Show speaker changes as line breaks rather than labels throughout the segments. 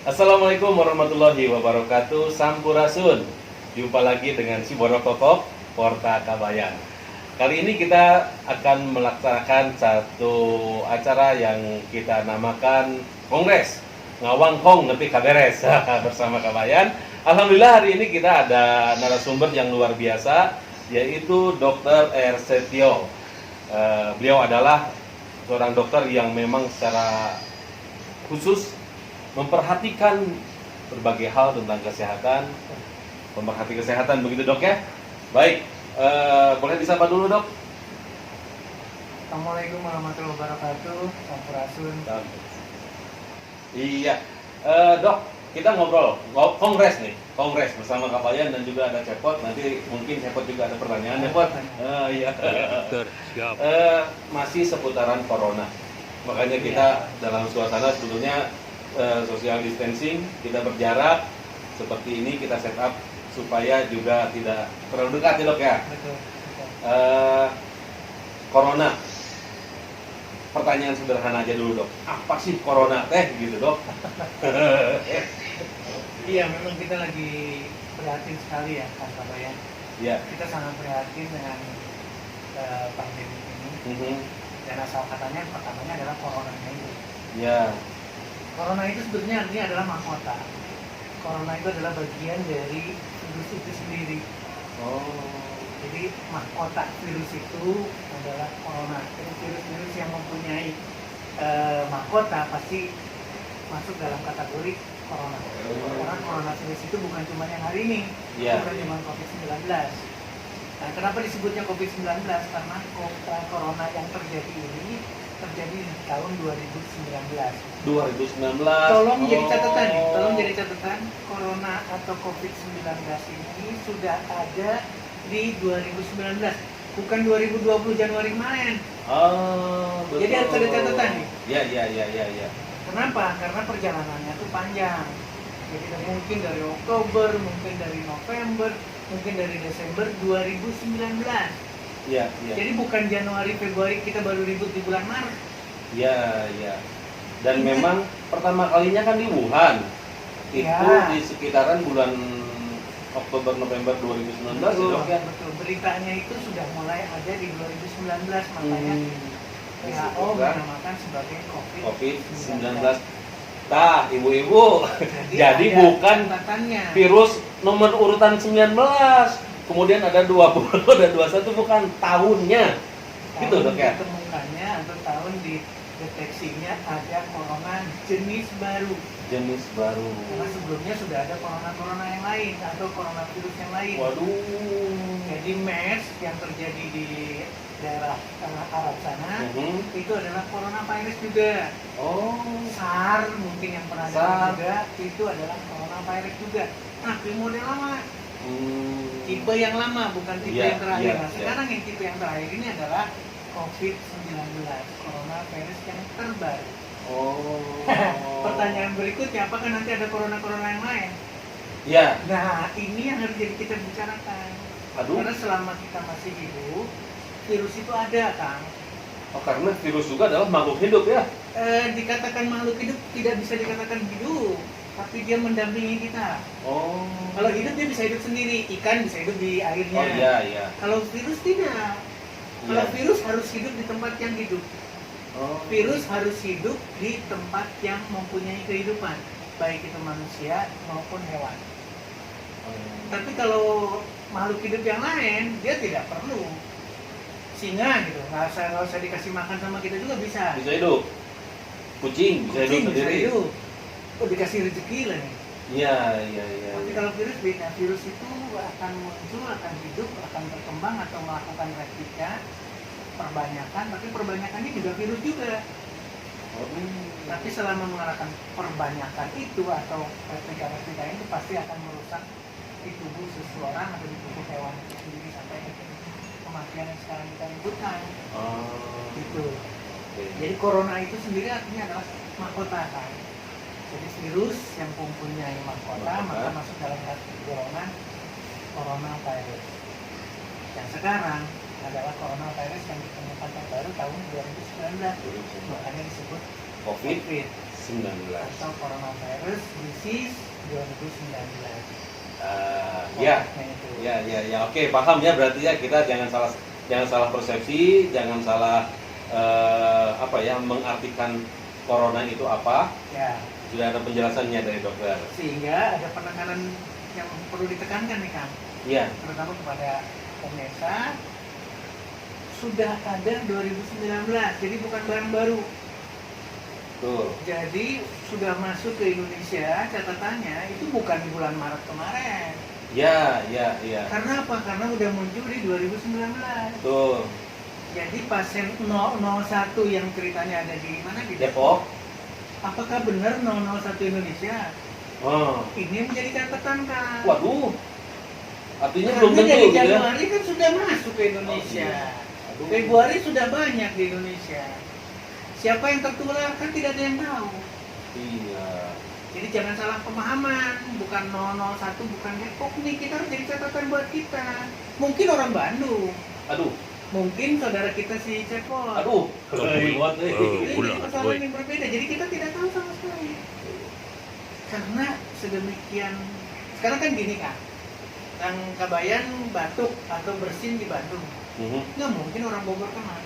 Assalamualaikum warahmatullahi wabarakatuh. Sampurasun. Jumpa lagi dengan si Bono Kokok, Porta Kabayan. Kali ini kita akan melaksanakan satu acara yang kita namakan Kongres Ngawang Hong Nepi Kaberes bersama Kabayan. Alhamdulillah hari ini kita ada narasumber yang luar biasa, yaitu Dr. R. Setio. Beliau adalah seorang dokter yang memang secara khusus memperhatikan berbagai hal tentang kesehatan, pemerhati kesehatan, begitu dok ya? Baik, boleh disapa dulu dok?
Assalamualaikum warahmatullahi wabarakatuh. Sampurasun.
Iya, dok, kita ngobrol, kongres nih, kongres bersama Kabayan dan juga ada Cepot. Nanti mungkin Cepot juga ada pertanyaan, Cepot. Iya.
Siap.
Masih seputaran corona, makanya kita dalam suasana sebetulnya social distancing, kita berjarak seperti ini, kita set up supaya juga tidak terlalu dekat ya dok ya.
Betul.
Corona, pertanyaan sederhana aja dulu dok, apa sih corona teh gitu dok?
Iya, memang kita lagi prihatin sekali ya, Kang Kabayan.
Ya.
Kita sangat prihatin dengan pandemi ini. Dan asal katanya pertamanya adalah corona ini.
Ya.
Corona itu sebetulnya artinya adalah mahkota. Corona itu adalah bagian dari virus itu sendiri.
Oh.
Jadi mahkota virus itu adalah corona. Jadi virus-virus yang mempunyai mahkota pasti masuk dalam kategori corona. Karena coronavirus itu bukan cuma yang hari ini, bukan cuma COVID-19. Nah, kenapa disebutnya COVID-19? Karena corona yang terjadi ini terjadi di tahun 2019.
2019.
Tolong jadi catatan nih, tolong jadi catatan, corona atau COVID-19 ini sudah ada di 2019, bukan 2020 Januari kemarin.
Oh, betul.
Jadi harus ada catatan nih.
Ya.
Kenapa? Karena perjalanannya itu panjang. Jadi mungkin dari Oktober, mungkin dari November, mungkin dari Desember 2019.
Iya.
Jadi bukan Januari, Februari kita baru ribut di bulan Maret.
Iya. Dan memang pertama kalinya kan di Wuhan. Itu
Ya.
di sekitaran bulan Oktober November 2019 ya dok ya.
Betul. Beritanya itu sudah mulai ada di 2019, makanya WHO
Disebutkan
menamakan sebagai
COVID-19. Nah, ibu-ibu, jadi
ada
bukan
catatannya.
virus nomor urutan 19. Kemudian ada 20, ada 21, bukan tahunnya. Gitu dok ya.
Ditemukannya atau tahun dideteksinya ada corona jenis baru.
Jenis baru.
Karena sebelumnya sudah ada corona yang lain atau coronavirus yang lain.
Waduh.
Jadi MERS yang terjadi di daerah Arab sana itu adalah coronavirus juga.
Oh.
SARS mungkin yang pernah
SARS
juga itu adalah coronavirus juga. Tapi model lama. Tipe yang lama, bukan tipe
Iya,
yang terakhir.
iya,
Nah, sekarang yang tipe yang terakhir ini adalah COVID-19, coronavirus yang terbaru.
Oh.
Pertanyaan berikutnya, apakah nanti ada corona yang lain?
Ya.
Nah, ini yang harus jadi kita bicarakan.
Aduh.
Karena selama kita masih hidup, virus itu ada, Kang.
Oh, karena virus juga adalah makhluk hidup ya.
Dikatakan makhluk hidup tidak bisa dikatakan hidup, tapi dia mendampingi kita.
Oh.
Kalau hidup dia bisa hidup sendiri, ikan bisa hidup di airnya.
Oh iya.
Kalau virus tidak. Kalau
Iya.
virus harus hidup di tempat yang hidup.
Oh.
Virus harus hidup di tempat yang mempunyai kehidupan, baik itu manusia maupun hewan. Tapi kalau makhluk hidup yang lain, dia tidak perlu. Singa gitu, nggak usah dikasih makan sama kita juga bisa.
Bisa hidup. Kucing bisa hidup
Kucing bisa
sendiri.
hidup. Oh, dikasih rezeki lah nih.
Iya.
Tapi kalau virus beda, virus itu akan muncul, akan hidup, akan berkembang atau melakukan replika, perbanyakan, tapi perbanyakannya juga virus juga. Tapi selama mengarahkan perbanyakan itu atau replika itu pasti akan merusak di tubuh seseorang atau di tubuh hewan itu sendiri sampai kematian yang sekarang kita ributkan. Gitu. Jadi corona itu sendiri artinya adalah mahkota kan. Jadi virus yang mempunyai mahkota maka masuk dalam golongan coronavirus. Yang sekarang adalah coronavirus yang ditemukan terbaru tahun 2019, makanya disebut
COVID-19.
atau coronavirus disease 2019.
Ya,
Nah, itu.
ya, oke, paham ya, berarti ya kita jangan salah persepsi, jangan salah mengartikan corona itu apa.
Ya,
Sudah ada penjelasannya dari dokter.
sehingga ada penekanan yang perlu ditekankan nih Kang,
Iya,
terutama kepada pemirsa. Sudah ada 2019, jadi bukan barang baru.
tuh.
Jadi sudah masuk ke Indonesia, catatannya itu bukan di bulan Maret kemarin.
Ya.
Karena apa? Karena udah muncul di 2019.
Tuh,
Jadi pasien 001 yang ceritanya ada di mana? Di
Depok.
Apakah benar 001 Indonesia?
Oh.
Ini menjadi catatan Kang.
Waduh. Artinya
Karena
belum tentu
dari
gitu ya.
Januari kan sudah masuk ke Indonesia.
Aduh.
Februari sudah banyak di Indonesia. Siapa yang tertular kan tidak ada yang tahu.
Iya.
Jadi jangan salah pemahaman, bukan 001, bukan Depok nih, kita harus jadi catatan buat kita. Mungkin orang Bandung,
Aduh.
mungkin saudara kita si Cepot.
Aduh. Buat,
Ini jadi persoalan yang berbeda, jadi kita tidak tahu sama sekali. Karena sedemikian, sekarang kan gini Kang, Kang Kabayan batuk atau bersin di Bandung, nggak mungkin orang Bogor kena,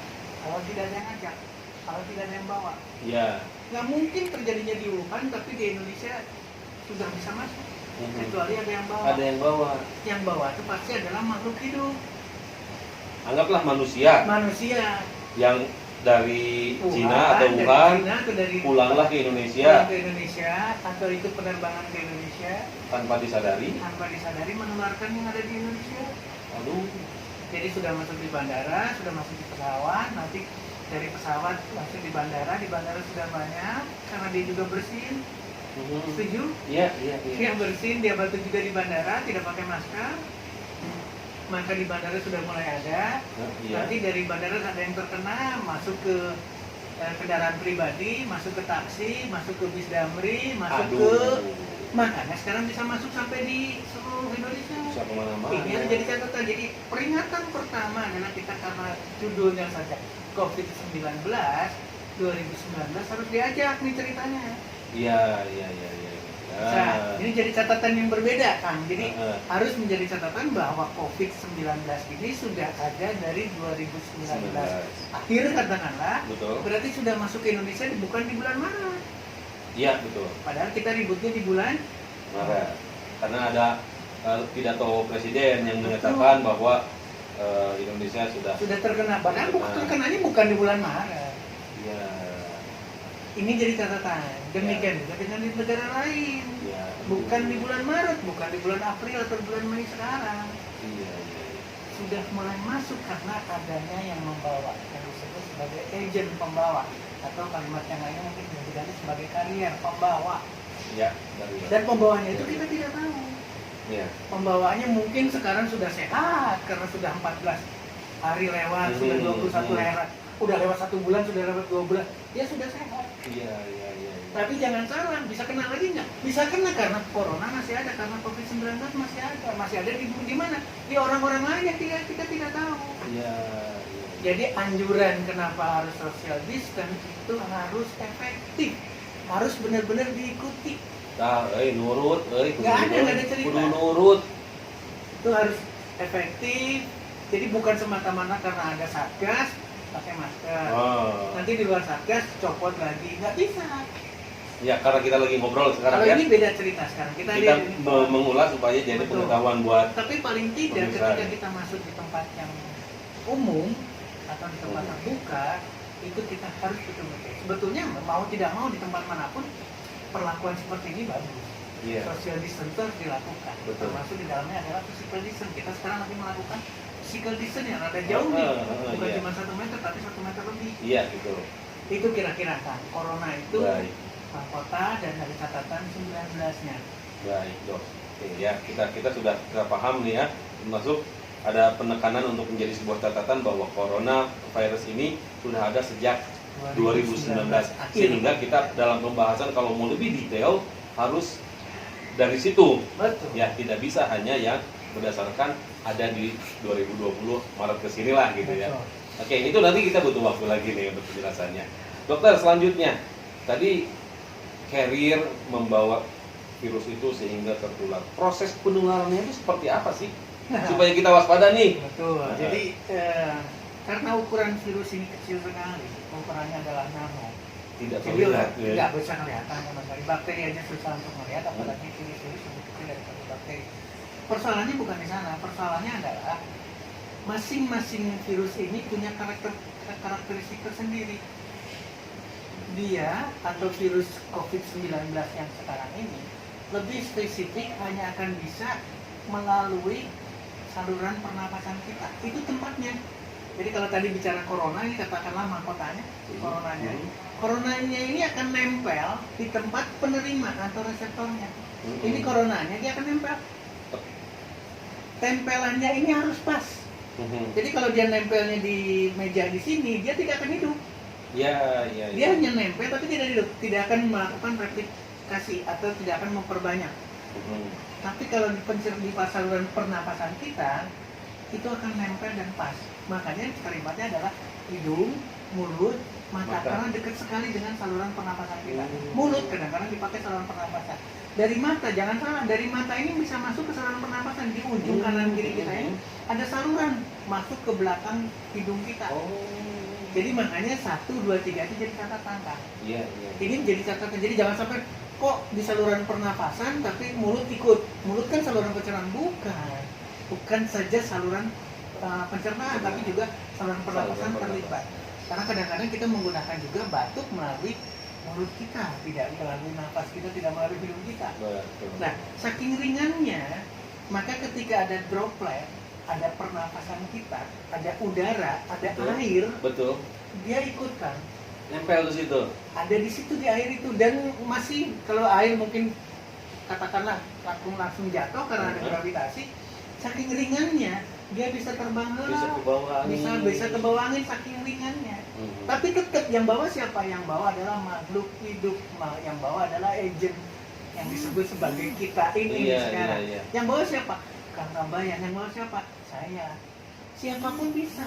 kalau tidak ada yang ngajak, kalau tidak ada yang bawa.
Iya.
Nggak mungkin terjadinya di Wuhan, tapi di Indonesia sudah bisa masuk. Kecuali ada yang bawa.
Ada yang bawa.
Yang bawa itu pasti adalah makhluk hidup.
Anggaplah manusia
Manusia.
yang dari
Wuhan,
Cina atau
dari
Wuhan
Cina atau dari
pulanglah ke
pulang
Indonesia
ke Indonesia atau ikut penerbangan ke Indonesia
tanpa disadari.
tanpa disadari menularkan yang ada di Indonesia.
Aduh.
Jadi sudah masuk di bandara, sudah masuk di pesawat, nanti dari pesawat langsung di bandara sudah banyak karena dia juga bersin. Setuju?
Iya.
Dia bersin, dia batuk juga di bandara, tidak pakai masker. Maka di bandara sudah mulai ada.
Iya.
Nanti dari bandara ada yang terkena, masuk ke kendaraan pribadi, masuk ke taksi, masuk ke bis damri, masuk ke... Makanya sekarang bisa masuk sampai di seluruh Indonesia.
Bisa kemana-mana.
Ini harus jadi catatan. Jadi peringatan pertama adalah kita karena judulnya saja COVID-19 2019 harus diajak nih ceritanya.
Iya.
Nah, ini jadi catatan yang berbeda Kang. Jadi harus menjadi catatan bahwa COVID-19 ini sudah ada dari 2019 akhir katakanlah.
Betul.
Berarti sudah masuk ke Indonesia bukan di bulan Maret.
Iya, betul.
Padahal kita ributnya di bulan
Maret. Karena ada pidato presiden yang menyatakan bahwa Indonesia sudah
terkena. Padahal terkenanya bukan di bulan Maret.
Iya.
Ini jadi catatan. Demikian juga dengan di negara lain.
Iya.
Bukan di bulan Maret, bukan di bulan April atau bulan Mei sekarang.
Iya.
Sudah mulai masuk karena adanya yang membawa, yang disebut sebagai agent pembawa, atau kalimat yang lainnya mungkin bisa diganti sebagai karier pembawa.
Iya.
Dan pembawanya itu kita tidak tahu.
Iya.
Pembawanya mungkin sekarang sudah sehat karena sudah 14 hari lewat, sudah 21 lewat, udah lewat 1 bulan, sudah lewat 2 bulan, dia sudah sehat.
Iya.
Tapi jangan salah, bisa kena lagi nggak? Bisa kena karena corona masih ada, karena COVID-19 masih ada di mana? Di orang-orang lain yang kita tidak tahu.
Iya.
Jadi anjuran kenapa harus social distance itu harus efektif, harus benar-benar diikuti.
Nah, nurut,
Nggak ada cerita.
kudu nurut.
Itu harus efektif. Jadi bukan semata-mata karena ada satgas pakai masker. Nanti di luar satgas copot lagi, nggak bisa.
Ya, karena kita lagi ngobrol sekarang
Kalau
ya.
ini beda cerita sekarang. Kita lihat ini.
Mengulas supaya jadi
Betul.
pengetahuan buat.
Tapi paling tidak
pemirsa.
ketika kita masuk di tempat yang umum atau di tempat terbuka, itu kita harus betul-betul. Sebetulnya mau tidak mau di tempat manapun perlakuan seperti ini bagus.
Iya.
Social distance harus dilakukan.
Betul.
Termasuk di dalamnya adalah physical distance. Kita sekarang lagi melakukan physical distance yang rada jauh nih, bukan
iya.
cuma 1 meter tapi 1 meter lebih.
Iya, gitu.
Itu kira-kira kan corona itu
Baik.
kota dan dari catatan 19-nya.
Baik, Dok. Oke, ya, kita sudah paham nih ya, termasuk ada penekanan untuk menjadi sebuah catatan bahwa corona virus ini sudah ada sejak 2019 sehingga kita dalam pembahasan kalau mau lebih detail harus dari situ.
Betul.
Ya, tidak bisa hanya yang berdasarkan ada di 2020 Maret kesini lah gitu ya.
Betul.
Oke, itu nanti kita butuh waktu lagi nih untuk penjelasannya. Dokter, selanjutnya tadi carrier membawa virus itu sehingga tertular. Proses penularannya itu seperti apa sih? Supaya kita waspada nih.
Betul. Jadi karena ukuran virus ini kecil sekali, ukurannya adalah nano.
Tidak
Jadi
terlihat.
nggak bisa kelihatan sama sekali. Bakteri aja susah untuk melihat, apalagi virus lebih kecil daripada bakteri. Persoalannya bukan di sana. Persoalannya adalah masing-masing virus ini punya karakteristik tersendiri. Dia atau virus COVID-19 yang sekarang ini lebih spesifik hanya akan bisa melalui saluran pernapasan kita. Itu tempatnya. Jadi kalau tadi bicara corona, ini katakanlah mahkotanya, coronanya. Coronanya ini akan nempel di tempat penerima atau reseptornya. Ini coronanya, dia akan nempel. Tempelannya ini harus pas. Jadi kalau dia nempelnya di meja di sini, dia tidak akan hidup.
Ya.
Dia hanya nempel tapi tidak hidup, tidak akan melakukan replikasi atau tidak akan memperbanyak. Tapi kalau di saluran pernapasan kita, itu akan nempel dan pas. Makanya kalimatnya adalah hidung, mulut, mata. Karena dekat sekali dengan saluran pernapasan kita. Mulut kadang-kadang dipakai saluran pernapasan. Dari mata, jangan salah, dari mata ini bisa masuk ke saluran pernapasan. Di ujung kanan kiri kita ini ada saluran masuk ke belakang hidung kita. Jadi makanya 1, 2, 3 itu jadi catatan kan?
Iya.
Ini menjadi catatan. Jadi jangan sampai kok di saluran pernapasan tapi mulut ikut. Mulut kan saluran pencernaan, bukan saja saluran pencernaan, tapi juga saluran pernapasan terlibat. Karena kadang-kadang kita menggunakan juga batuk melalui mulut kita, tidak melalui nafas kita, tidak melalui hidung kita. Nah, saking ringannya, maka ketika ada droplet, ada pernapasan kita, ada udara, ada air, dia ikutkan.
Nempel di situ.
Ada di situ di air itu, dan masih kalau air mungkin katakanlah langsung jatuh karena ada gravitasi, saking ringannya dia bisa terbang
Bisa ke bawah angin.
bisa ke bawah angin saking ringannya. Tapi tetap yang bawa siapa? Yang bawa adalah makhluk hidup, yang bawa adalah agent yang disebut sebagai kita ini sekarang. Yang bawa siapa? Kang Tambayan. Yang bawa siapa? Saya. Siapapun bisa.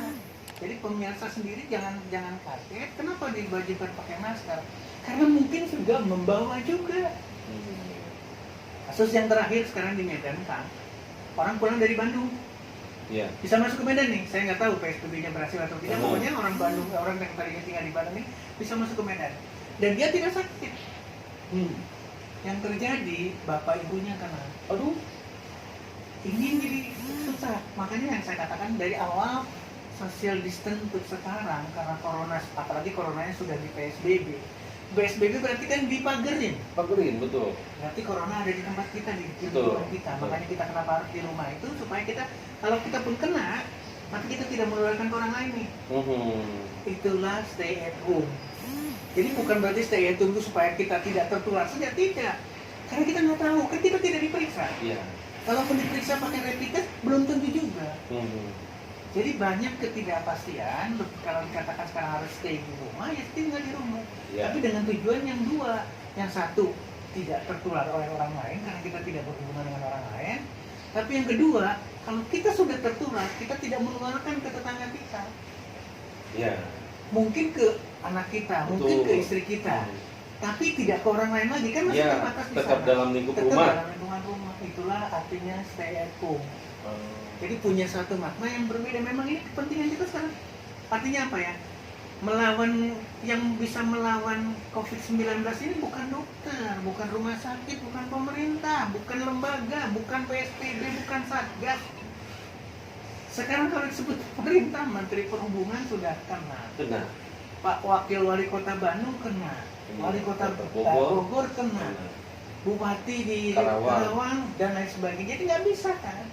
Jadi pemirsa sendiri jangan kaget. Kenapa diwajibkan pakai masker? Karena mungkin sudah membawa juga. Kasus yang terakhir sekarang di Medan, Kang. Orang pulang dari Bandung. Bisa masuk ke Medan nih. Saya nggak tahu PSBB-nya berhasil atau tidak. Pokoknya orang Bandung, orang yang tadinya tinggal di Bandung ini bisa masuk ke Medan. Dan dia tidak sakit. Yang terjadi bapak ibunya kena. Aduh. Ini jadi susah. Makanya yang saya katakan dari awal social distance untuk sekarang karena corona, apalagi coronanya sudah di PSBB. PSBB berarti kan dipagerin.
Betul.
Berarti corona ada di tempat kita, di lingkungan kita. Makanya kita kenapa harus di rumah itu supaya kita, kalau kita pun kena, tapi kita tidak menularkan ke orang lain nih. Itulah stay at home. Jadi bukan berarti stay at home itu supaya kita tidak tertular saja, tidak. Karena kita nggak tahu, kan kita tidak diperiksa. Kalaupun diperiksa pakai rapid test, belum tentu juga. Jadi banyak ketidakpastian. Kalau dikatakan sekarang harus stay di rumah, ya tinggal di rumah. Tapi dengan tujuan yang dua. Yang satu, tidak tertular oleh orang lain karena kita tidak berhubungan dengan orang lain. Tapi yang kedua, kalau kita sudah tertular, kita tidak menularkan ke tetangga kita. Mungkin ke anak kita, mungkin ke istri kita. Tapi tidak ke orang lain lagi, kan masih terbatas di sana.
Tetap dalam lingkup rumah.
Dalam lingkungan rumah. Itulah artinya stay at home. Jadi punya satu makna yang berbeda. Memang ini kepentingan kita sekarang. Artinya apa ya? Yang bisa melawan COVID-19 ini bukan dokter, bukan rumah sakit, bukan pemerintah, bukan lembaga, bukan PSBB, bukan Satgas. Sekarang kalau disebut pemerintah, Menteri Perhubungan sudah kena. Pak Wakil Wali Kota Bandung kena. Wali Kota Bogor kena. Bupati di Karawang dan lain sebagainya. Jadi nggak bisa kan?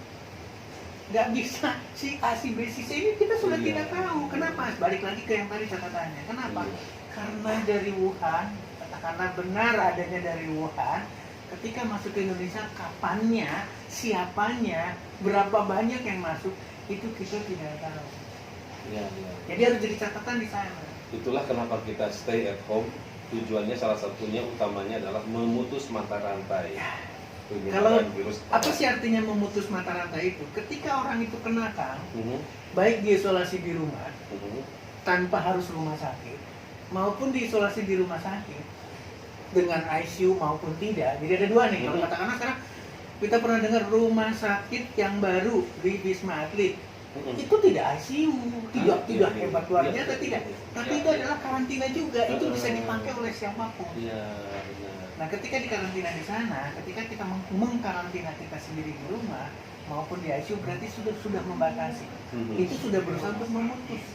Nggak bisa si A, si B, si C ini kita sudah tidak tahu. Kenapa? Balik lagi ke yang tadi catatannya. Kenapa? Karena dari Wuhan, katakanlah benar adanya dari Wuhan, ketika masuk ke Indonesia, kapannya, siapanya, berapa banyak yang masuk, itu kita tidak tahu. Jadi harus jadi catatan di sana.
Itulah kenapa kita stay at home. Tujuannya salah satunya utamanya adalah memutus mata rantai.
Kalau apa sih artinya memutus mata rantai itu? Ketika orang itu kena, Kang, baik diisolasi di rumah tanpa harus rumah sakit, maupun diisolasi di rumah sakit, dengan ICU maupun tidak. Jadi ada dua nih. Kalau katakanlah sekarang kita pernah dengar rumah sakit yang baru di Wisma Atlet itu tidak ICU, tidak hebat luar biasa, tidak. Tapi itu adalah karantina juga, itu bisa dipakai oleh siapapun.
Iya, benar.
Nah, ketika dikarantina di sana, ketika kita mengkarantina kita sendiri di rumah maupun di ICU, berarti sudah membatasi. Itu sudah berusaha untuk memutus.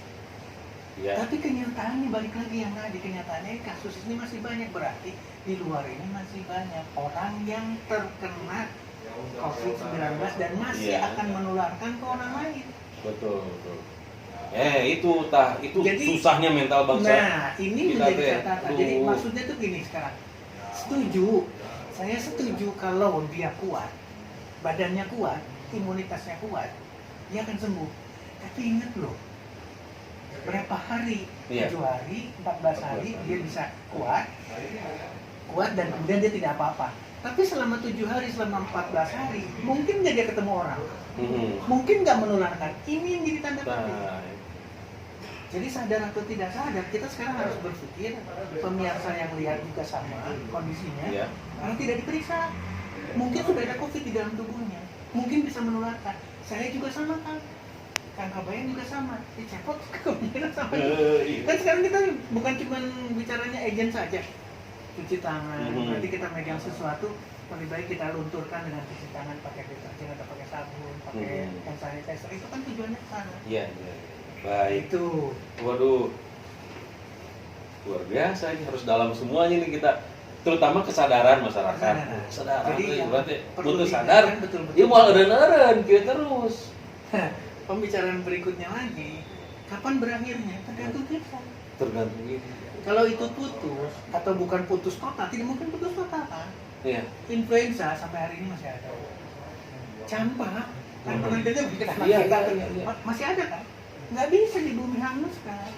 Ya.
Tapi kenyataannya balik lagi yang tadi, kenyataannya kasus ini masih banyak, berarti di luar ini masih banyak orang yang terkena COVID-19 dan masih akan menularkan ke orang lain.
Betul. Itu
Jadi,
susahnya mental bangsa.
Nah, ini
kita
menjadi catatan. Jadi
aduh.
maksudnya tuh gini sekarang. Saya setuju kalau dia kuat, badannya kuat, imunitasnya kuat, dia akan sembuh. Tapi ingat loh, berapa hari? 7 hari, 14 hari dia bisa kuat dan kemudian dia tidak apa-apa. Tapi selama 7 hari, selama 14 hari, mungkin nggak dia ketemu orang, mungkin nggak menularkan. Ini yang jadi tanda penting. Jadi sadar atau tidak sadar, kita sekarang harus berpikir, pemirsa yang lihat juga sama kondisinya, karena tidak diperiksa. Mungkin sudah ada COVID di dalam tubuhnya, mungkin bisa menularkan. Saya juga sama kan, Kang Kabayan juga sama, dicepot kemungkinan sama. Kan sekarang kita bukan cuma bicaranya agent saja, cuci tangan, berarti kita megang sesuatu, lebih baik kita lunturkan dengan cuci tangan pakai deterjen atau pakai sabun, pakai hand sanitizer, itu kan tujuannya ke sana.
Iya. Baik.
Itu.
Waduh. Luar biasa ini, harus dalam semuanya nih kita, terutama kesadaran masyarakat. Kesadaran.
Jadi
berarti
perlu
butuh sadar.
betul.
Dia mau eren kita terus.
Pembicaraan berikutnya lagi, kapan berakhirnya? Tergantung kita.
Tergantung ini.
Kalau itu putus atau bukan putus total, tidak mungkin putus total kan?
Iya.
Influenza sampai hari ini masih ada. Campak, kan pernah dengar kita
Iya.
masih ada kan? Nggak bisa di bumi hangus kan?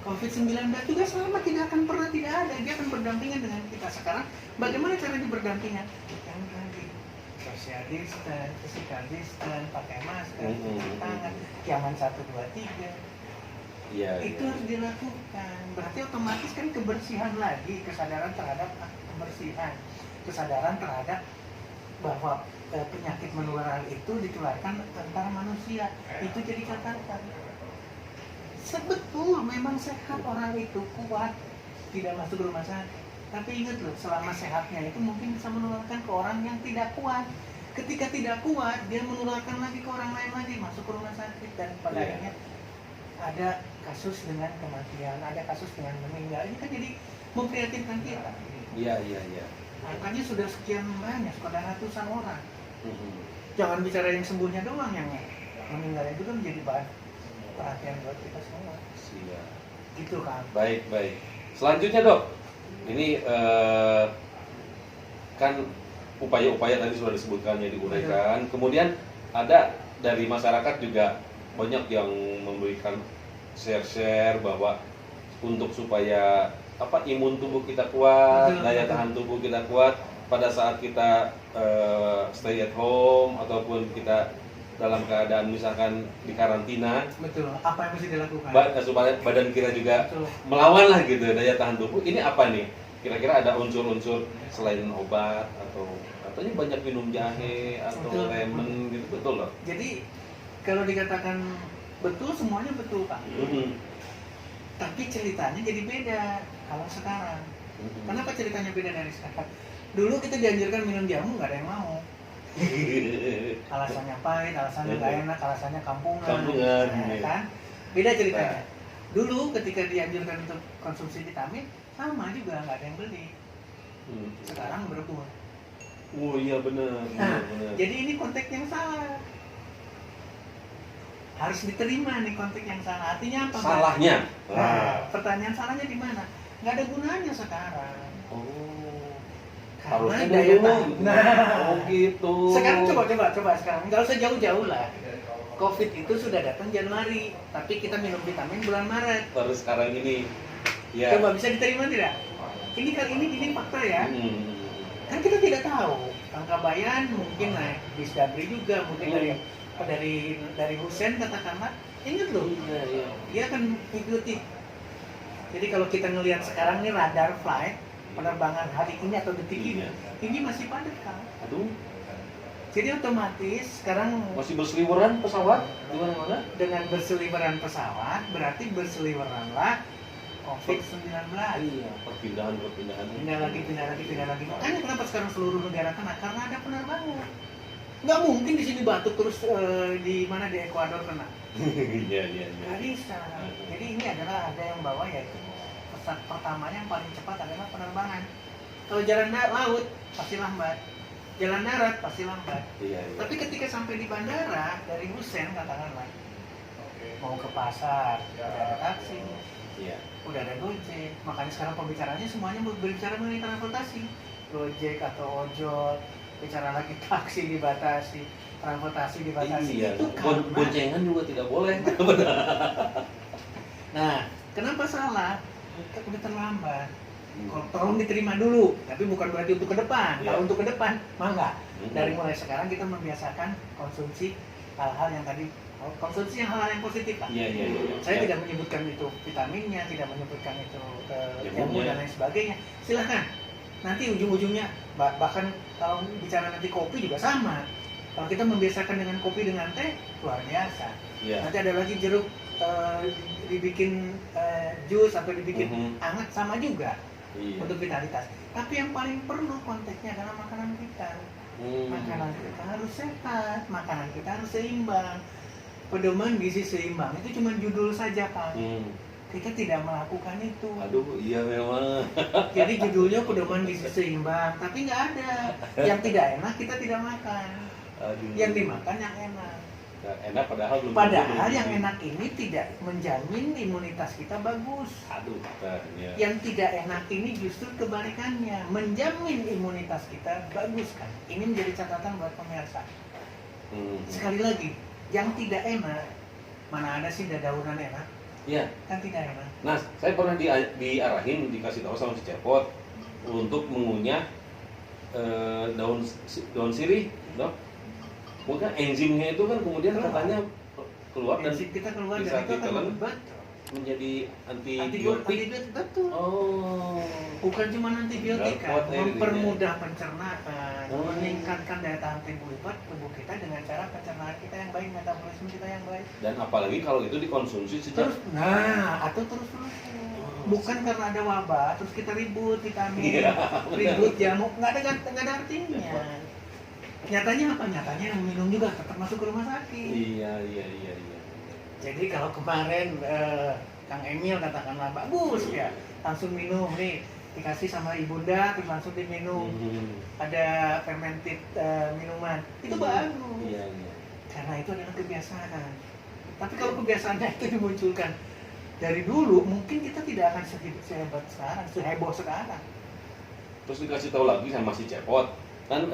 COVID-19 juga sama, tidak akan pernah tidak ada, dia akan berdampingan dengan kita. Sekarang bagaimana cara berdampingan? Yang tadi, social distance, physical distance, pakai masker, cuci tangan, jangan 1, 2, 3.
Iya.
Itu harus dilakukan. Berarti otomatis kan kebersihan lagi, kesadaran terhadap kebersihan, kesadaran terhadap bahwa penyakit menular itu ditularkan antara manusia. Itu jadi catatan. Sebetul memang sehat orang itu, kuat, tidak masuk rumah sakit. Tapi ingat loh, selama sehatnya itu mungkin bisa menularkan ke orang yang tidak kuat. Ketika tidak kuat, dia menularkan lagi ke orang lain lagi, masuk ke rumah sakit, dan pada akhirnya ada kasus dengan kematian, ada kasus dengan meninggal. Ini kan jadi memprihatinkan kita.
Iya.
Angkanya sudah sekian banyak, sudah ratusan orang. Jangan bicara yang sembuhnya doang, yang meninggal itu kan menjadi bahan perhatian buat kita semua.
Siap.
Gitu kan.
Baik. Selanjutnya Dok, ini kan upaya-upaya tadi sudah disebutkan, ya diuraikan. Kemudian ada dari masyarakat juga banyak yang memberikan share bahwa untuk supaya imun tubuh kita kuat, daya tahan tubuh kita kuat pada saat kita stay at home ataupun kita dalam keadaan misalkan di karantina.
Betul. Apa yang mesti dilakukan?
Supaya badan kita juga
Betul.
melawan lah gitu daya tahan tubuh. Ini apa nih? Kira-kira ada unsur-unsur selain obat atau katanya banyak minum jahe atau lemon gitu, betul loh?
Jadi kalau dikatakan betul, semuanya betul Pak. Tapi ceritanya jadi beda kalau sekarang. Kenapa ceritanya beda dari sekarang? Dulu kita dianjurkan minum jamu, nggak ada yang mau. Alasannya pahit, alasannya nggak enak, alasannya kampungan, kan? Beda ceritanya. Dulu ketika dianjurkan untuk konsumsi vitamin, sama juga nggak ada yang beli. Sekarang berebut.
Oh iya benar.
Jadi ini konteks yang salah. Harus diterima nih konteks yang salah. Artinya apa?
Salahnya.
Pertanyaan salahnya di mana? Nggak ada gunanya sekarang. Karena
Harusnya
daya
dulu.
tahan.
Gitu.
Sekarang coba sekarang. Nggak usah jauh-jauh lah. COVID itu sudah datang Januari, tapi kita minum vitamin bulan Maret.
Terus sekarang ini, ya.
Coba bisa diterima tidak? Ini kali ini fakta ya. Kan kita tidak tahu. Kang Kabayan mungkin naik bis Dabri juga, mungkin dari Husen katakanlah. Ingat loh, dia akan mengikuti. Jadi kalau kita ngelihat sekarang ini radar flight, penerbangan hari ini atau detik
Iya.
ini masih padat kan.
Aduh,
Jadi otomatis sekarang
masih berseliweran pesawat di mana-mana.
dengan berseliweran pesawat berarti berseliweranlah COVID-19.
Iya, perpindahan.
Pindah lagi. Makanya kenapa sekarang seluruh negara kena? Karena ada penerbangan. Nggak mungkin di sini batuk terus di mana di Ekuador kena.
Iya.
Nggak bisa. Jadi ini adalah ada yang bawa yaitu pesawat pertamanya yang paling cepat adalah penerbangan. Kalau jalan laut pasti lambat, jalan darat pasti lambat.
Iya.
Tapi ketika sampai di bandara dari Husen katakanlah mau ke pasar, udah ada taksi,
Iya.
udah ada Gojek. Makanya sekarang pembicaraannya semuanya berbicara mengenai transportasi, Gojek atau ojol, bicara lagi taksi dibatasi, transportasi dibatasi.
Iya.
Itu karena
Boncengan juga tidak boleh.
nah, kenapa salah? Udah terlambat. Kalau tolong diterima dulu, tapi bukan berarti untuk ke depan.
Iya.
Kalau untuk ke depan, mangga.
Hmm.
Dari mulai sekarang kita membiasakan konsumsi hal-hal yang tadi, konsumsi yang hal-hal yang positif lah.
Iya.
Saya tidak menyebutkan itu vitaminnya, tidak menyebutkan itu jamu
Jamunya.
dan lain sebagainya. Silahkan. Nanti ujung-ujungnya, bahkan kalau bicara nanti kopi juga sama. Kalau kita membiasakan dengan kopi dengan teh, luar biasa.
Iya.
Nanti ada lagi jeruk dibikin jus atau dibikin
Mhm.
hangat sama juga
Iya.
untuk vitalitas. Tapi yang paling perlu konteksnya adalah makanan kita. Makanan kita harus sehat, makanan kita harus seimbang. Pedoman gizi seimbang itu cuma judul saja, Pak. Kita tidak melakukan itu.
Aduh, iya memang.
Jadi judulnya pedoman gizi seimbang, tapi nggak ada. Yang tidak enak kita tidak makan.
Aduh.
Yang dimakan yang enak.
Enak padahal belum.
Padahal yang enak ini tidak menjamin imunitas kita bagus.
Aduh, ya.
Yang tidak enak ini justru kebalikannya, menjamin imunitas kita bagus kan. Ini menjadi catatan buat pemirsa. Sekali lagi, yang tidak enak, mana ada sih dadaunan enak?
Iya.
Kan tidak enak.
Nah, saya pernah diarahin, dikasih tahu sama si Cepot untuk mengunyah daun sirih, Dok. Mungkin enzimnya itu kan kemudian katanya keluar dan
Enzim kita keluar
bisa
dan itu akan
ditelan
membuat
menjadi
antibiotik.
antibiotik.
Betul.
Oh.
Bukan cuma antibiotik
Kuat
kan,
ya
mempermudah pencernaan,
Oh.
meningkatkan daya tahan tubuh kita dengan cara pencernaan kita yang baik, metabolisme kita yang baik.
Dan apalagi kalau itu dikonsumsi sejak
Terus bukan karena ada wabah terus kita ribut vitamin,
Iya,
ribut jamu, nggak ada artinya. Nyatanya apa? Nyatanya yang minum juga tetap masuk ke rumah sakit.
Iya.
Jadi kalau kemarin Kang Emil katakanlah bagus ya, langsung minum nih, dikasih sama ibunda terus langsung diminum. Ada fermented minuman, itu bagus.
Iya.
Karena itu adalah kebiasaan. Tapi kalau kebiasaannya itu dimunculkan dari dulu, mungkin kita tidak akan sehebat sekarang, seheboh sekarang.
Terus dikasih tahu lagi sama si Cepot, kan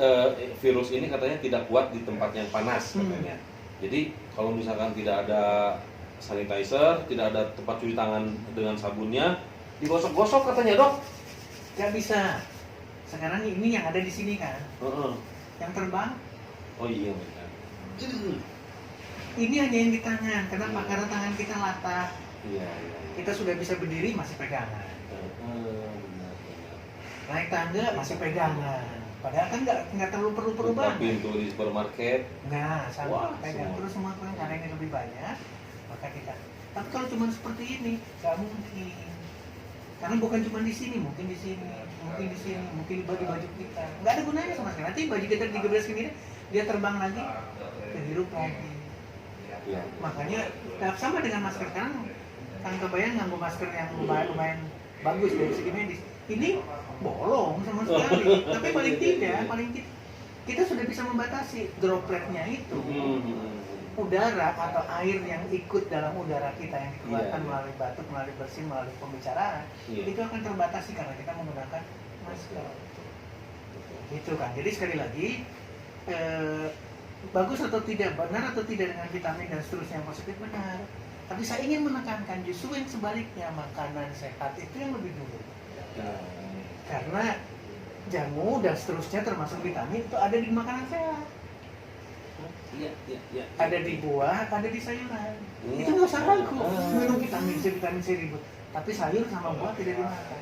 virus ini katanya tidak kuat di tempat yang panas katanya. Jadi kalau misalkan tidak ada sanitizer, tidak ada tempat cuci tangan dengan sabunnya, digosok-gosok katanya, Dok.
Gak bisa. Sekarang ini yang ada di sini kan,
Heeh.
yang terbang.
Oh iya benar.
Ini hanya yang di tangan. Kenapa? Karena tangan kita latah.
Iya.
Kita sudah bisa berdiri masih pegangan.
Benar.
Naik tangga masih pegangan. Padahal kan nggak terlalu perlu
Buka
perubahan.
pintu di supermarket.
Nah, sama
Wah,
pegang
semua.
terus semua pegang karena ini lebih banyak, maka kita. Tapi kalau cuma seperti ini, nggak mungkin. Karena bukan cuma di sini, mungkin di sini, mungkin di sini, mungkin di baju kita. Nggak ada gunanya sama sekali. Nanti baju kita digebres gini, dia terbang lagi, terhirup lagi.
Iya.
Makanya sama dengan masker kan, Kang Kebayang nganggo masker yang lumayan bagus dari segi medis. Ini bolong sama sekali. Tapi paling tidak, kita sudah bisa membatasi dropletnya itu. Udara atau air yang ikut dalam udara kita yang dikeluarkan
Iya.
melalui batuk, melalui bersin, melalui pembicaraan,
Iya.
itu akan terbatasi karena kita menggunakan masker. Itu kan. Jadi sekali lagi, bagus atau tidak, benar atau tidak dengan vitamin dan seterusnya yang positif benar. Tapi saya ingin menekankan justru yang sebaliknya, makanan sehat itu yang lebih dulu. Karena jamu dan seterusnya termasuk vitamin itu ada di makanan sehat.
Iya.
Ada di buah, ada di sayuran.
Iya.
Itu nggak usah ragu. Minum vitamin C ribut. Tapi sayur sama buah tidak dimakan.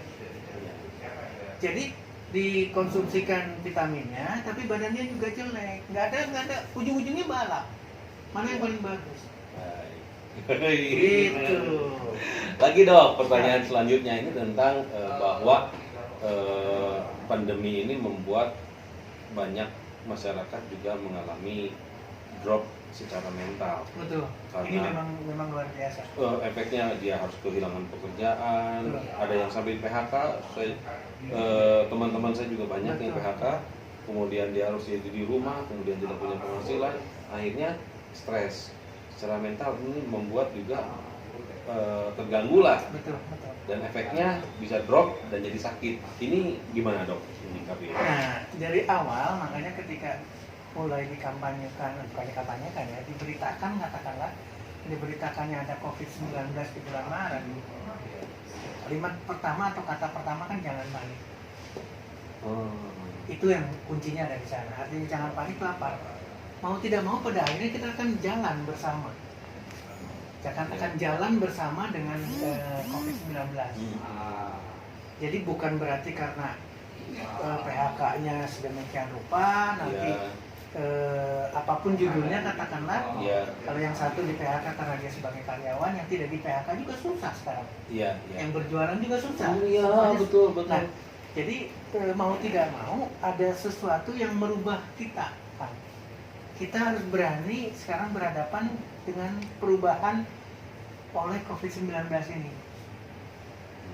Jadi dikonsumsikan vitaminnya, tapi badannya juga jelek. Nggak ada, ujung-ujungnya balap. Mana yang paling bagus? Gitu.
Lagi dok, pertanyaan selanjutnya ini tentang bahwa pandemi ini membuat banyak masyarakat juga mengalami drop secara mental.
Betul. Ini
Karena
memang luar biasa.
efeknya dia harus kehilangan pekerjaan, ada yang sampai PHK. Teman-teman saya juga banyak yang PHK, kemudian dia harus jadi di rumah, kemudian tidak punya penghasilan, akhirnya stres secara mental. Ini membuat juga terganggu lah,
Betul.
dan efeknya bisa drop dan jadi sakit. Ini gimana dok?
Nah, dari awal makanya ketika mulai dikampanyekan, bukan dikampanyekan ya, diberitakannya ada COVID-19 di bulan Maret. Kalimat pertama atau kata pertama kan jangan panik. Itu yang kuncinya dari sana. Artinya jangan panik itu apa? Mau tidak mau pada akhirnya kita akan jalan bersama. Akan jalan bersama dengan COVID-19. Jadi bukan berarti karena PHK-nya sedemikian rupa nanti apapun judulnya katakanlah, kalau yang satu di PHK karena dia sebagai karyawan, yang tidak di PHK juga susah sekarang. Yang berjualan juga susah.
Betul.
Nah, jadi mau tidak mau ada sesuatu yang merubah kita. Kita harus berani sekarang berhadapan dengan perubahan oleh COVID-19 ini.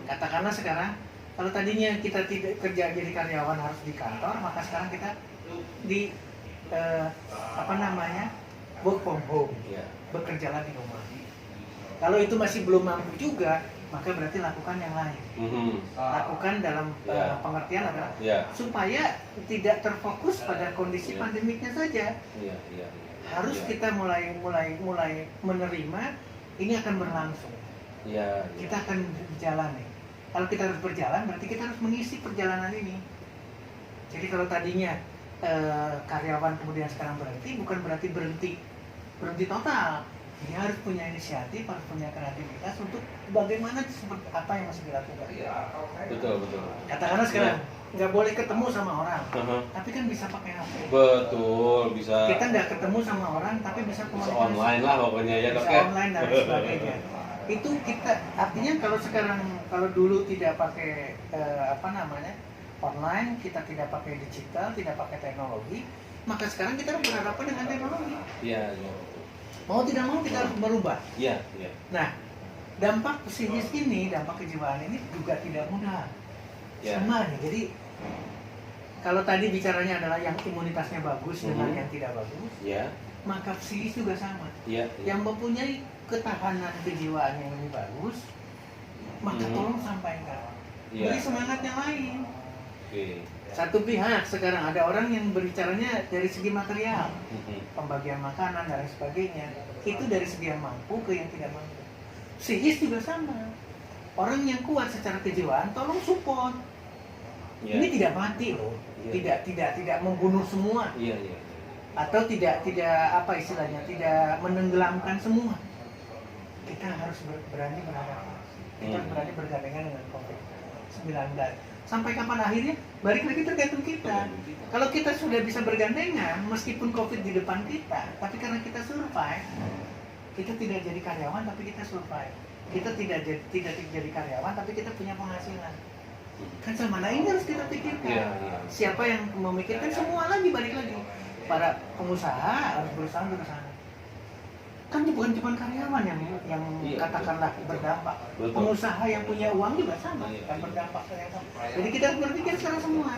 Katakanlah sekarang, kalau tadinya kita tidak kerja jadi karyawan harus di kantor, maka sekarang kita di work from home, bekerjalah di rumah. Kalau itu masih belum mampu juga, maka berarti lakukan yang lain. Lakukan dalam pengertian adalah supaya tidak terfokus pada kondisi pandemiknya saja. Harus kita mulai menerima ini akan berlangsung. Kita akan berjalan nih. Kalau kita harus berjalan, berarti kita harus mengisi perjalanan ini. Jadi kalau tadinya karyawan kemudian sekarang berhenti, bukan berarti berhenti total. Dia harus punya inisiatif, harus punya kreativitas untuk bagaimana seperti apa yang masih dilakukan.
Betul.
Katakanlah sekarang nggak boleh ketemu sama orang, tapi kan bisa pakai HP.
Betul, bisa.
Kita nggak ketemu sama orang, tapi bisa komunikasi.
Online lah pokoknya ya dok.
Bisa online dan sebagainya. Itu kita artinya kalau dulu tidak pakai online, kita tidak pakai digital, tidak pakai teknologi, maka sekarang kita berhadapan dengan teknologi.
Iya.
Mau tidak mau kita harus berubah.
Iya.
Nah, dampak psikis ini, dampak kejiwaan ini juga tidak mudah. Sama nih. Jadi kalau tadi bicaranya adalah yang imunitasnya bagus dengan yang tidak bagus, maka psikis juga sama. Yang mempunyai ketahanan kejiwaan yang lebih bagus, maka tolong sampaikan. Beri semangat yang lain. Satu pihak sekarang ada orang yang berbicaranya dari segi material, pembagian makanan dan lain sebagainya. Itu dari segi yang mampu ke yang tidak mampu. Psikis juga sama. Orang yang kuat secara kejiwaan, tolong support. Ini tidak mati loh, tidak membunuh semua, atau tidak apa istilahnya, tidak menenggelamkan semua. Kita harus berani berhadapan. Kita harus berani bergandengan dengan COVID-19. Sampai kapan akhirnya, balik lagi tergantung kita. Kalau kita sudah bisa bergandengan, meskipun COVID di depan kita, tapi karena kita survive, kita tidak jadi karyawan, tapi kita survive. Kita tidak jadi karyawan, tapi kita punya penghasilan. Kan sama, nah ini harus kita pikirkan. Siapa yang memikirkan semua lagi, balik lagi. Para pengusaha harus berusaha untuk ke sana. Kan bukan cuma karyawan yang katakanlah berdampak. Pengusaha yang punya uang juga sama, yang berdampak. Jadi kita harus berpikir secara semua.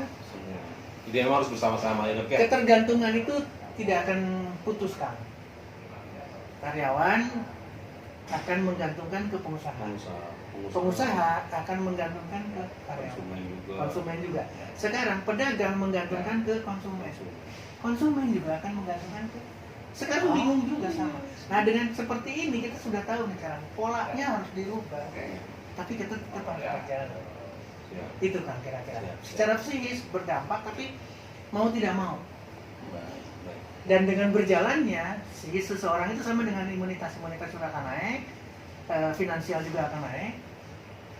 Jadi emang harus bersama-sama ya dok ya.
Ketergantungan itu tidak akan putuskan. Karyawan akan menggantungkan ke pengusaha. Pengusaha akan menggantungkan ke karyawan. Konsumen juga. Sekarang pedagang menggantungkan ke konsumen. Konsumen juga akan menggantungkan ke. Sekarang bingung juga sama. Nah dengan seperti ini kita sudah tahu nih sekarang polanya harus dirubah. Tapi kita tetap harus berjalan. Itu kan kira-kira. Secara psikis berdampak tapi mau tidak mau. Dan dengan berjalannya psikis seseorang itu sama dengan imunitas sudah akan naik, finansial juga akan naik.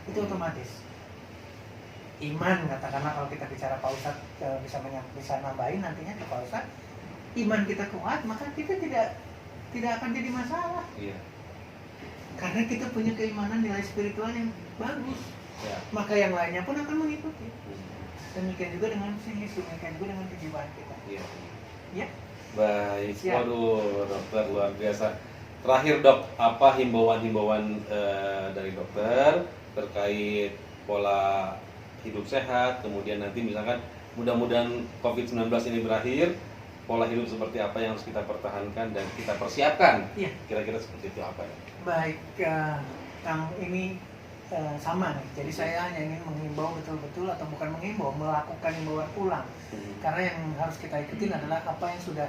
Itu otomatis. iman, katakanlah kalau kita bicara Pak Ustadz bisa nambahin nantinya ke Pak Ustadz, iman kita kuat, maka kita tidak akan jadi masalah.
Iya.
Karena kita punya keimanan nilai spiritual yang bagus.
Ya.
Maka yang lainnya pun akan mengikuti. Demikian juga dengan psikis, demikian juga dengan kejiwaan kita.
Iya.
Ya.
Baik.
Siap.
Waduh, dokter luar biasa. Terakhir dok, apa himbauan-himbauan dari dokter terkait pola hidup sehat, kemudian nanti misalkan mudah-mudahan COVID-19 ini berakhir, pola hidup seperti apa yang harus kita pertahankan dan kita persiapkan?
Iya.
Kira-kira seperti itu apa ya?
Baik, Kang, ini sama nih. Jadi saya hanya ingin menghimbau betul-betul, atau bukan menghimbau, melakukan himbauan ulang. Karena yang harus kita ikutin adalah apa yang sudah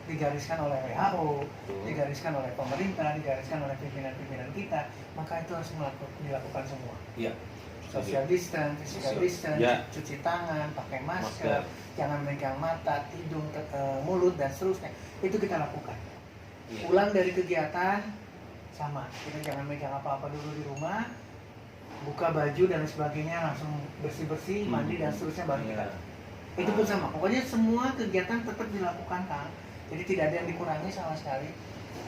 digariskan oleh WHO, digariskan oleh pemerintah, digariskan oleh pimpinan-pimpinan kita, maka itu harus dilakukan semua.
Iya.
Social distance, physical distance,
Ya.
cuci tangan, pakai masker, jangan megang mata, hidung, mulut, dan seterusnya. Itu kita lakukan.
Ya.
Pulang dari kegiatan, sama. Kita jangan megang apa-apa dulu di rumah, buka baju dan sebagainya, langsung bersih-bersih, mandi, dan seterusnya baru kita. Itu pun sama. Pokoknya semua kegiatan tetap dilakukan, Kang. Jadi tidak ada yang dikurangi sama sekali.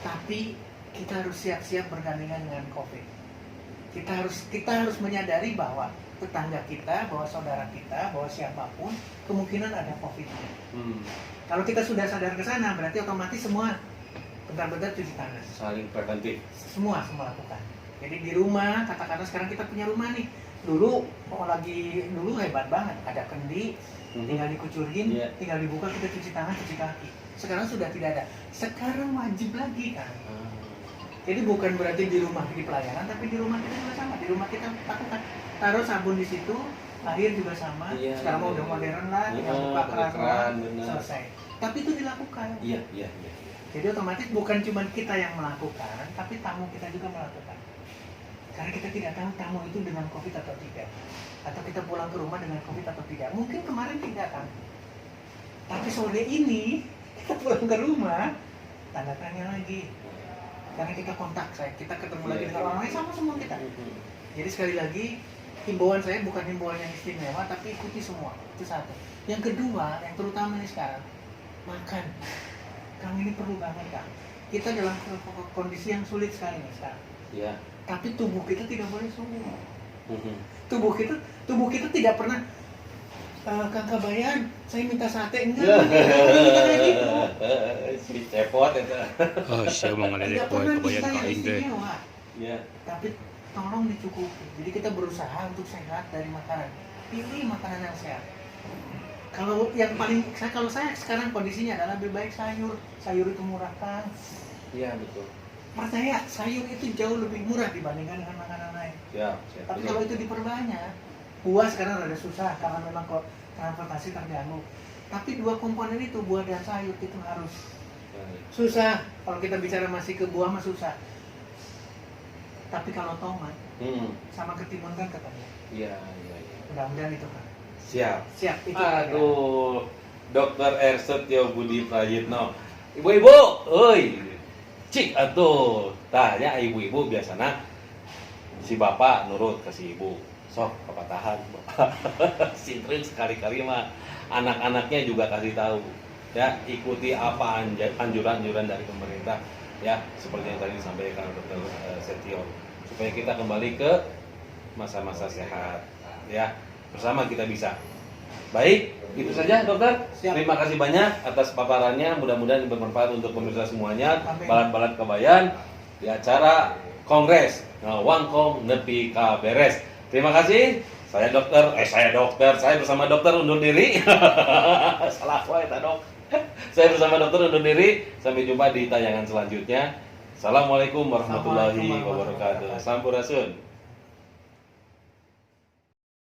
Tapi kita harus siap-siap bergandengan dengan COVID. Kita harus menyadari bahwa tetangga kita, bahwa saudara kita, bahwa siapapun kemungkinan ada COVID-nya. Kalau kita sudah sadar ke sana, berarti otomatis semua benar-benar cuci tangan.
Saling preventif.
Semua lakukan. Jadi di rumah, katakanlah sekarang kita punya rumah nih. Dulu hebat banget, ada kendi, tinggal dikucurin, tinggal dibuka, kita cuci tangan, cuci kaki. Sekarang sudah tidak ada. Sekarang wajib lagi, kan. Jadi bukan berarti di rumah di pelayanan, tapi di rumah kita juga sama. Di rumah kita lakukan, taruh sabun di situ, air juga sama. Sekarang udah modern lah, tinggal buka keran, selesai. Tapi itu dilakukan.
Iya.
Jadi otomatis bukan cuma kita yang melakukan, tapi tamu kita juga melakukan. Karena kita tidak tahu tamu itu dengan COVID atau tidak, atau kita pulang ke rumah dengan COVID atau tidak. Mungkin kemarin tidak, kan. Tapi sore ini kita pulang ke rumah, tanda tanya lagi. Karena kita kontak kita ketemu lagi dengan orang lain, sama semua kita. Jadi sekali lagi, himbauan saya bukan himbauan yang istimewa, tapi ikuti semua. Itu satu. Yang kedua, yang terutama ini sekarang, makan. Kang, ini perlu banget, Kang. Kita dalam kondisi yang sulit sekali nih sekarang.
Iya.
Tapi tubuh kita tidak boleh sungguh. Tubuh kita tidak pernah, Kang Kabayan, saya minta sate, enggak minta kayak gitu.
Si cepot itu.
Oh, siya mga
Tidak
lalaki
pernah
kabayan
minta yang
kain deh.
istimewa.
Iya.
Tapi tolong dicukupi. Jadi kita berusaha untuk sehat dari makanan. Pilih makanan yang sehat. Kalau saya sekarang kondisinya adalah lebih baik sayur. Sayur itu murah, kan.
Iya, betul.
Percaya, sayur itu jauh lebih murah dibandingkan dengan makanan lain.
Siap.
Tapi kalau itu diperbanyak, buah sekarang rada susah karena memang kok transportasi terganggu. Tapi dua komponen itu, buah dan sayur, itu harus. Susah. Kalau kita bicara masih ke buah mah susah. Tapi kalau tomat sama ketimun kan ketemu.
Iya.
Mudah-mudahan itu, kan.
Siap.
Itu.
Aduh, Dokter Ersetio Budi Prayitno. Ibu-ibu, oi. Cik atuh, tanya ibu-ibu biasanya si bapak nurut ke si ibu. Sok, bapak tahan. Sintrin sekali-kali mah anak-anaknya juga kasih tahu. Ya, ikuti apa anjuran-anjuran dari pemerintah. Ya, seperti yang tadi disampaikan Dokter Setio. Supaya kita kembali ke masa-masa sehat. Ya, bersama kita bisa. Baik, itu saja dokter.
Siap.
Terima kasih banyak atas paparannya. Mudah-mudahan bermanfaat untuk pemirsa semuanya.
Amin.
Balat-balat Kabayan di acara Kongres Wangkong Nepi Kaberes. Terima kasih. Saya bersama dokter undur diri. Salah wae Dok. Saya bersama dokter undur diri. Sampai jumpa di tayangan selanjutnya. Assalamualaikum warahmatullahi wabarakatuh. Sampurasun.